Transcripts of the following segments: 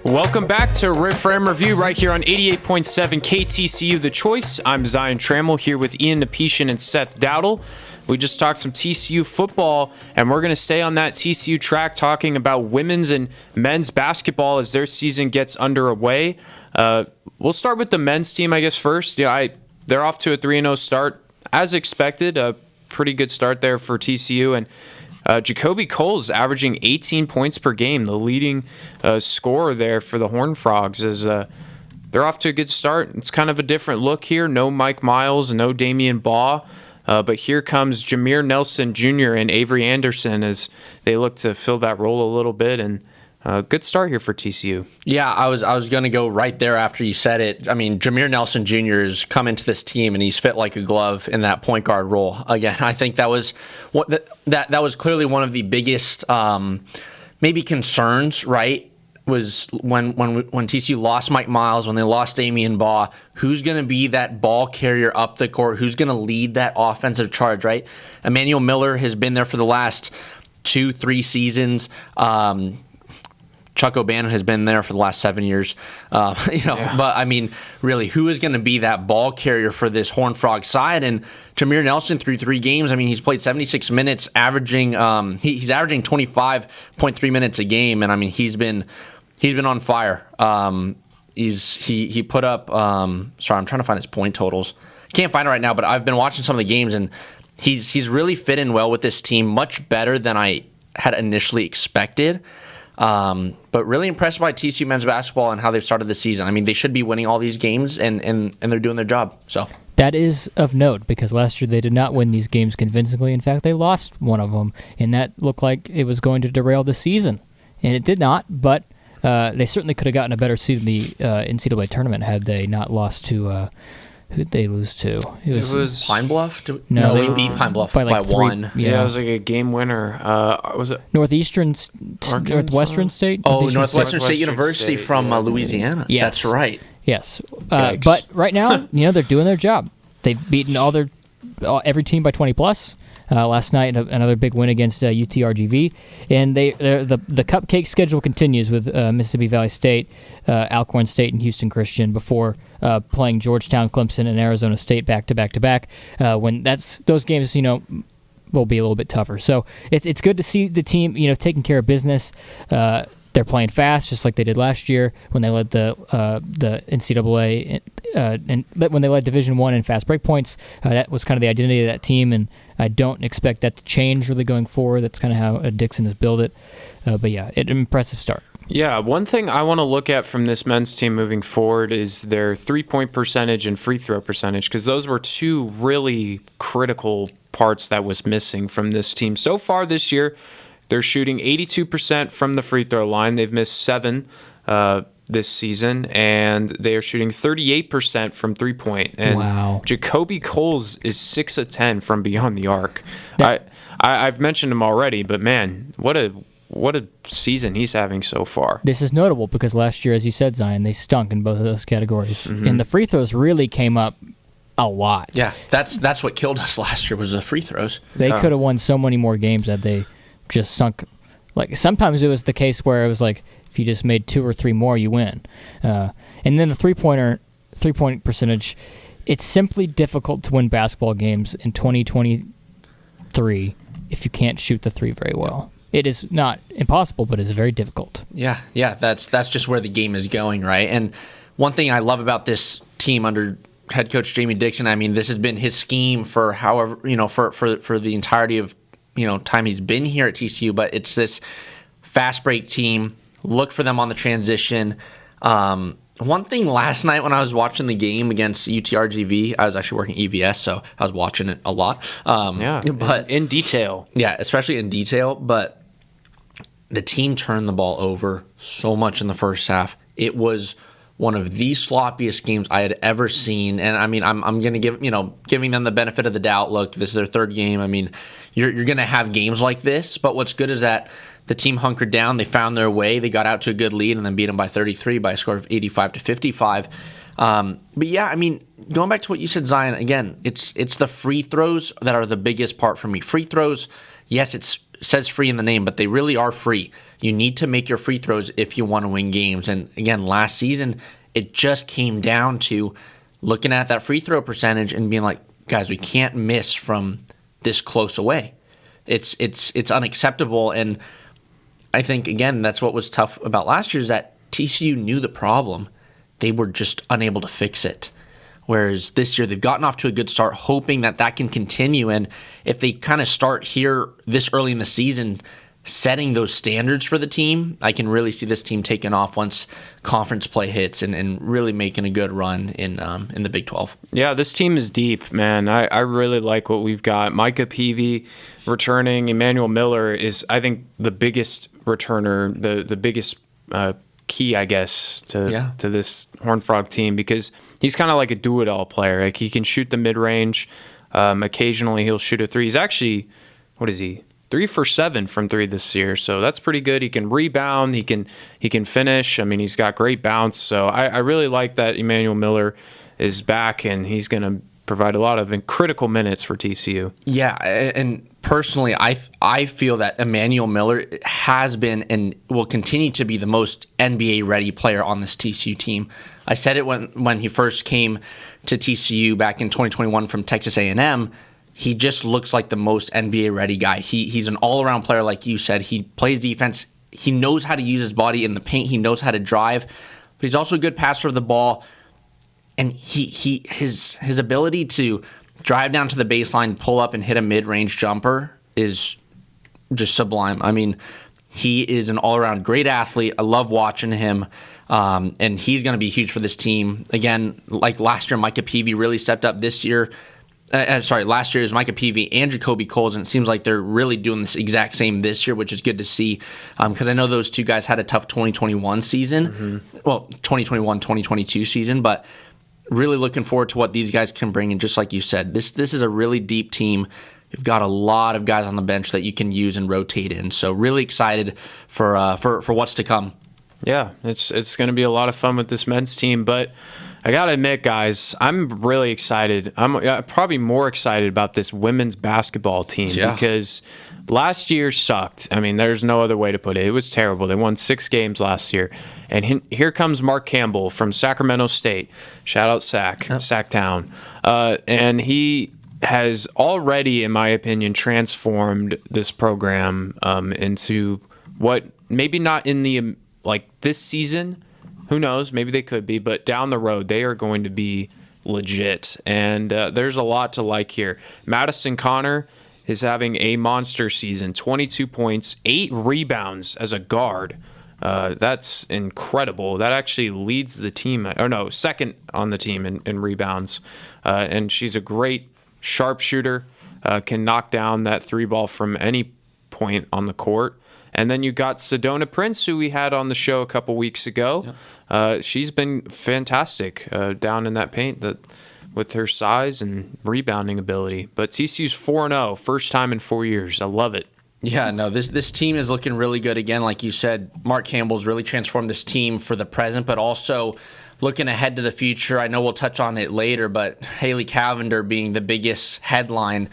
Welcome back to Riff Ram Review right here on 88.7 KTCU The Choice. I'm Zion Trammell here with Ian Napetian and Seth Dowdle. We just talked some TCU football, and we're going to stay on that TCU track talking about women's and men's basketball as their season gets underway. We'll start with the men's team, I guess, first. They're off to a 3-0 start, as expected. A pretty good start there for TCU, and Jacoby Cole's averaging 18 points per game, the leading scorer there for the Horned Frogs. They're off to a good start. It's kind of a different look here. No Mike Miles, no Damian Baugh. But here comes Jameer Nelson Jr. and Avery Anderson as they look to fill that role a little bit. And good start here for TCU. Yeah, I was going to go right there after you said it. I mean, Jameer Nelson Jr. has come into this team and he's fit like a glove in that point guard role. Again, I think that was that was clearly one of the biggest maybe concerns, right? Was when TCU lost Mike Miles, when they lost Damian Baugh, who's going to be that ball carrier up the court? Who's going to lead that offensive charge, right? Emmanuel Miller has been there for the last 2-3 seasons. Chuck O'Bannon has been there for the last 7 years. But I mean, really, who is going to be that ball carrier for this Horned Frog side? And Jameer Nelson through 3 games, I mean, he's played 76 minutes, averaging he's averaging 25.3 minutes a game, and I mean, he's been on fire. He put up. Sorry, I'm trying to find his point totals. Can't find it right now, but I've been watching some of the games, and he's really fit in well with this team, much better than I had initially expected. But really impressed by TCU men's basketball and how they've started the season. I mean, they should be winning all these games, and they're doing their job. So that is of note because last year they did not win these games convincingly. In fact, they lost one of them, and that looked like it was going to derail the season, and it did not. But they certainly could have gotten a better seed in the NCAA tournament had they not lost to. Who did they lose to? It was Pine Bluff? No, they beat Pine Bluff by 3, 1. Yeah, it was like a game winner. Was it Northwestern State? Oh, Northwestern State University from Louisiana. Yes. That's right. Yes. But right now, they're doing their job. They've beaten every team by 20+. Last night, another big win against UTRGV, and the cupcake schedule continues with Mississippi Valley State, Alcorn State, and Houston Christian before playing Georgetown, Clemson, and Arizona State back to back. When those games, will be a little bit tougher. So it's good to see the team, taking care of business. They're playing fast, just like they did last year when they led the NCAA and when they led Division I in fast break points. That was kind of the identity of that team, and I don't expect that to change really going forward. That's kind of how Dixon has built it. But yeah, an impressive start. Yeah, one thing I want to look at from this men's team moving forward is their three-point percentage and free throw percentage, because those were two really critical parts that was missing from this team. So far this year, they're shooting 82% from the free throw line. They've missed 7 this season, and they are shooting 38% from three-point. And wow. Jacoby Coles is 6 of 10 from beyond the arc. I've mentioned him already, but man, what a season he's having so far. This is notable because last year, as you said, Zion, they stunk in both of those categories. Mm-hmm. And the free throws really came up a lot. Yeah, that's what killed us last year was the free throws. They could have won so many more games had they just sunk. Like sometimes it was the case where it was like if you just made 2 or 3 more, you win. And then the three-point percentage, it's simply difficult to win basketball games in 2023 if you can't shoot the 3 very well. It is not impossible, but it's very difficult. Yeah, that's just where the game is going, right? And one thing I love about this team under head coach Jamie Dixon, I mean, this has been his scheme for however, for the entirety of time he's been here at TCU, but it's this fast break team. Look for them on the transition. One thing last night when I was watching the game against UTRGV, I was actually working EVS, so I was watching it a lot. But in detail. Yeah, especially in detail. But the team turned the ball over so much in the first half. It was one of the sloppiest games I had ever seen. And I mean, I'm going to giving them the benefit of the doubt. Look, this is their 3rd game. I mean, you're going to have games like this. But what's good is that the team hunkered down. They found their way. They got out to a good lead and then beat them by 33 by a score of 85-55. But yeah, I mean, going back to what you said, Zion, again, it's the free throws that are the biggest part for me. Free throws, yes, it says free in the name, but they really are free. You need to make your free throws if you want to win games. And again, last season, it just came down to looking at that free throw percentage and being like, guys, we can't miss from this close away. It's unacceptable. And I think, again, that's what was tough about last year is that TCU knew the problem. They were just unable to fix it. Whereas this year, they've gotten off to a good start, hoping that that can continue. And if they kind of start here this early in the season, setting those standards for the team, I can really see this team taking off once conference play hits and really making a good run in the Big 12. Yeah, this team is deep, man. I really like what we've got. Micah Peavy returning. Emmanuel Miller is, I think, the biggest returner, the biggest key, I guess, to this Horned Frog team, because he's kind of like a do-it-all player. Like, he can shoot the mid-range. Occasionally, he'll shoot a three. He's actually, what is he? 3 for 7 from 3 this year, so that's pretty good. He can rebound, he can finish. I mean, he's got great bounce. So I really like that Emmanuel Miller is back, and he's going to provide a lot of critical minutes for TCU. Yeah, and personally, I feel that Emmanuel Miller has been and will continue to be the most NBA-ready player on this TCU team. I said it when he first came to TCU back in 2021 from Texas A&M. He just looks like the most NBA-ready guy. He's an all-around player, like you said. He plays defense. He knows how to use his body in the paint. He knows how to drive. But he's also a good passer of the ball. And his ability to drive down to the baseline, pull up, and hit a mid-range jumper is just sublime. I mean, he is an all-around great athlete. I love watching him. And he's going to be huge for this team. Again, like last year, Micah Peavy really stepped up this year. Last year is Micah Peavy and Jacoby Coles, and it seems like they're really doing this exact same this year, which is good to see, because I know those two guys had a tough 2021 season, well, 2021-2022 season, but really looking forward to what these guys can bring. And just like you said, this is a really deep team. You've got a lot of guys on the bench that you can use and rotate in, so really excited for what's to come. Yeah, it's going to be a lot of fun with this men's team, but I got to admit, guys, I'm really excited. I'm probably more excited about this women's basketball team because last year sucked. I mean, there's no other way to put it. It was terrible. They won 6 games last year. And here comes Mark Campbell from Sacramento State. Shout out Sacktown. And he has already, in my opinion, transformed this program into what maybe not in the this season. Who knows? Maybe they could be, but down the road, they are going to be legit. And there's a lot to like here. Madison Connor is having a monster season, 22 points, 8 rebounds as a guard. That's incredible. That actually leads the team, second on the team in rebounds. And she's a great sharpshooter, can knock down that 3 ball from any point on the court. And then you got Sedona Prince, who we had on the show a couple weeks ago. Yep. She's been fantastic down in that paint with her size and rebounding ability. But TCU's 4-0, first time in 4 years. I love it. Yeah, no, this team is looking really good. Again, like you said, Mark Campbell's really transformed this team for the present, but also looking ahead to the future. I know we'll touch on it later, but Haley Cavender being the biggest headline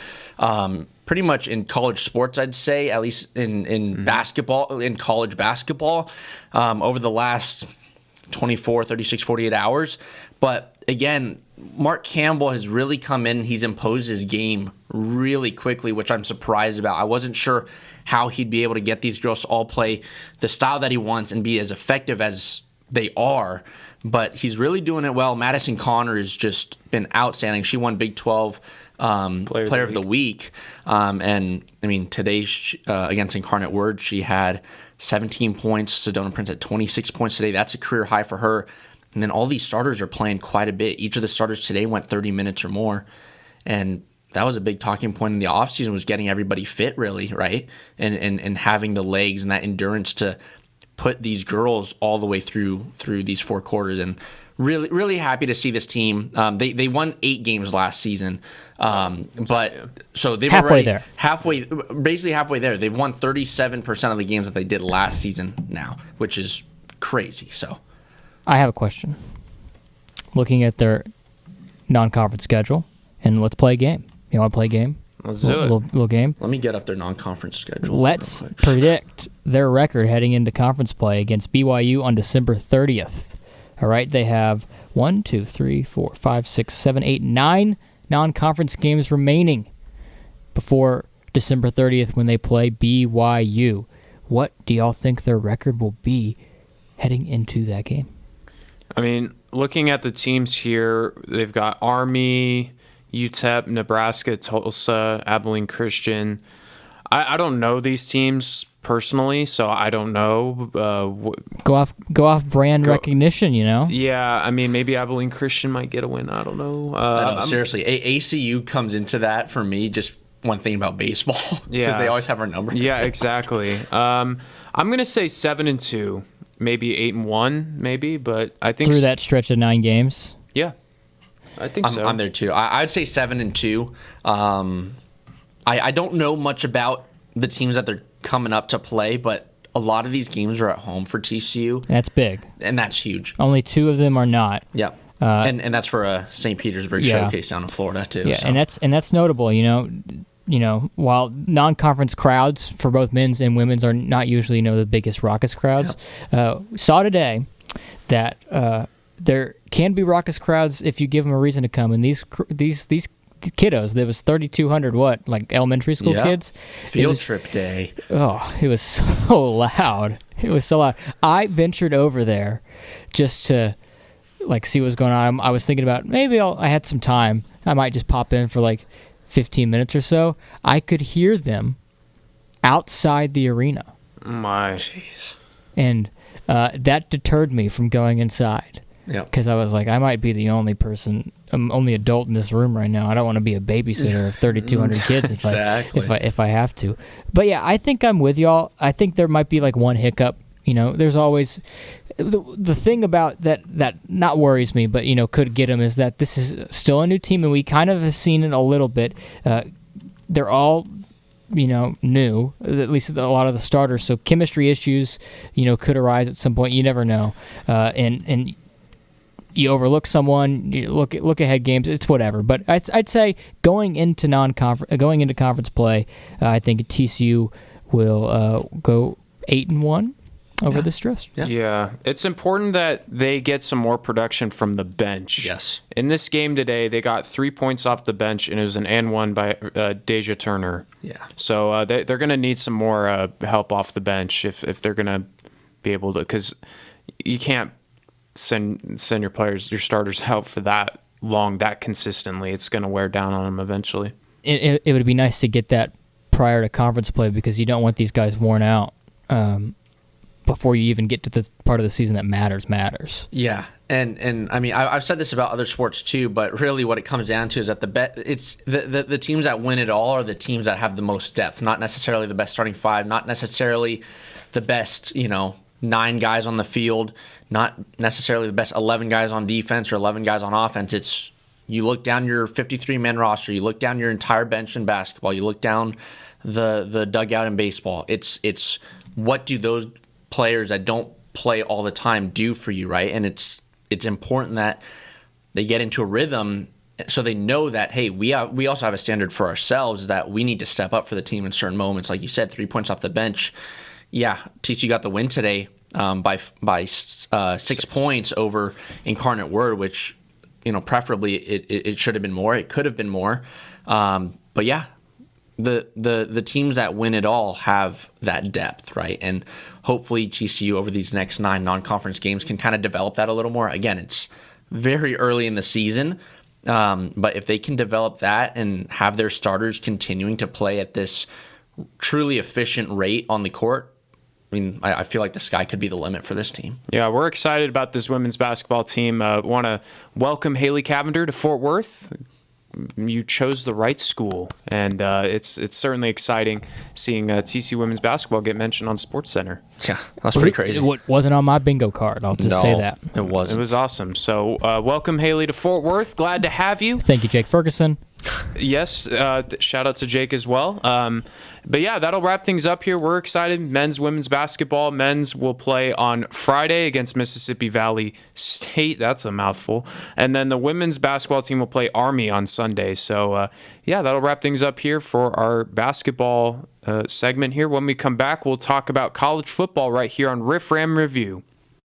pretty much in college sports, I'd say, at least in basketball, in college basketball, over the last 24, 36, 48 hours. But again, Mark Campbell has really come in. He's imposed his game really quickly, which I'm surprised about. I wasn't sure how he'd be able to get these girls to all play the style that he wants and be as effective as they are. But he's really doing it well. Madison Connor has just been outstanding. She won Big 12 Player of the Week. And, I mean, today against Incarnate Word, she had 17 points. Sedona Prince had 26 points today. That's a career high for her. And then all these starters are playing quite a bit. Each of the starters today went 30 minutes or more. And that was a big talking point in the offseason, was getting everybody fit, really, right? And having the legs and that endurance to put these girls all the way through these 4 quarters. And really, really happy to see this team. They won 8 games last season. So they've basically halfway there. They've won 37% of the games that they did last season now, which is crazy. So I have a question. Looking at their non-conference schedule, and let's play a game. You want to play a game? Let's do it. Little game. Let me get up their non-conference schedule. Let's predict their record heading into conference play against BYU on December 30th. All right, they have 1, 2, 3, 4, 5, 6, 7, 8, 9 non-conference games remaining before December 30th when they play BYU. What do y'all think their record will be heading into that game? I mean, looking at the teams here, they've got Army, UTEP, Nebraska, Tulsa, Abilene Christian. I don't know these teams personally, so I don't know. Go off brand recognition, you know? Yeah, I mean, maybe Abilene Christian might get a win. I don't know. Seriously, ACU comes into that for me just one thing about baseball. Because they always have our number. Yeah, exactly. I'm going to say 7-2, maybe 8-1, maybe, but I think through that stretch of 9 games. Yeah, I think so. I'm there too. I'd say 7-2. I don't know much about the teams that they're coming up to play, but a lot of these games are at home for TCU. That's big. And that's huge. Only 2 of them are not. Yep. And that's for a St. Petersburg showcase down in Florida too. Yeah, so. and that's notable, you know, while non-conference crowds for both men's and women's are not usually, the biggest raucous crowds, saw today that there can be raucous crowds if you give them a reason to come. And these kiddos, there was 3,200 elementary school kids. Field trip day. Oh, it was so loud. It was so loud. I ventured over there just to see what's going on. I was thinking about maybe I had some time. I might just pop in for 15 minutes or so. I could hear them outside the arena. My. Jeez. And that deterred me from going inside. Yeah. Because I was like, I might be the only adult in this room right now. I don't want to be a babysitter of 3,200 kids if I have to. But yeah, I think I'm with y'all. I think there might be one hiccup. There's always the thing about that not worries me, but could get them is that this is still a new team, and we kind of have seen it a little bit. They're all new, at least a lot of the starters. So chemistry issues, could arise at some point. You never know, and you overlook someone, you look ahead games, it's whatever. But I'd say going into conference play, I think TCU will go 8-1 over the stress. Yeah, it's important that they get some more production from the bench. Yes. In this game today, they got 3 points off the bench, and it was an and one by Deja Turner. Yeah. So they're going to need some more help off the bench if they're going to be able to, because you can't send your starters out for that long, that consistently. It's going to wear down on them eventually. It would be nice to get that prior to conference play, because you don't want these guys worn out before you even get to the part of the season that matters. Yeah, and I mean, I've said this about other sports too, but really what it comes down to is that it's the teams that win it all are the teams that have the most depth, not necessarily the best starting 5, not necessarily the best 9 guys on the field, not necessarily the best 11 guys on defense or 11 guys on offense. It's you look down your 53-man roster, you look down your entire bench in basketball, you look down the dugout in baseball. It's what do those players that don't play all the time do for you, right? And it's important that they get into a rhythm so they know that, hey, we also have a standard for ourselves that we need to step up for the team in certain moments. Like you said, 3 points off the bench. Yeah, TCU got the win today by 6 points over Incarnate Word, which, preferably it should have been more. It could have been more. But yeah, the teams that win it all have that depth, right? And hopefully TCU over these next 9 non-conference games can kind of develop that a little more. Again, it's very early in the season, but if they can develop that and have their starters continuing to play at this truly efficient rate on the court, I mean, I feel like the sky could be the limit for this team. Yeah, we're excited about this women's basketball team. Want to welcome Haley Cavender to Fort Worth. You chose the right school, and it's certainly exciting seeing TCU women's basketball get mentioned on SportsCenter. Yeah, that's pretty crazy. It wasn't on my bingo card. I'll just say that. It wasn't. It was awesome. So welcome, Haley, to Fort Worth. Glad to have you. Thank you, Jake Ferguson. Yes, shout out to Jake as well. But yeah, that'll wrap things up here. We're excited. Men's, women's basketball. Men's will play on Friday against Mississippi Valley State. That's a mouthful. And then the women's basketball team will play Army on Sunday. So yeah, that'll wrap things up here for our basketball segment here. When we come back, we'll talk about college football right here on Riff Ram Review.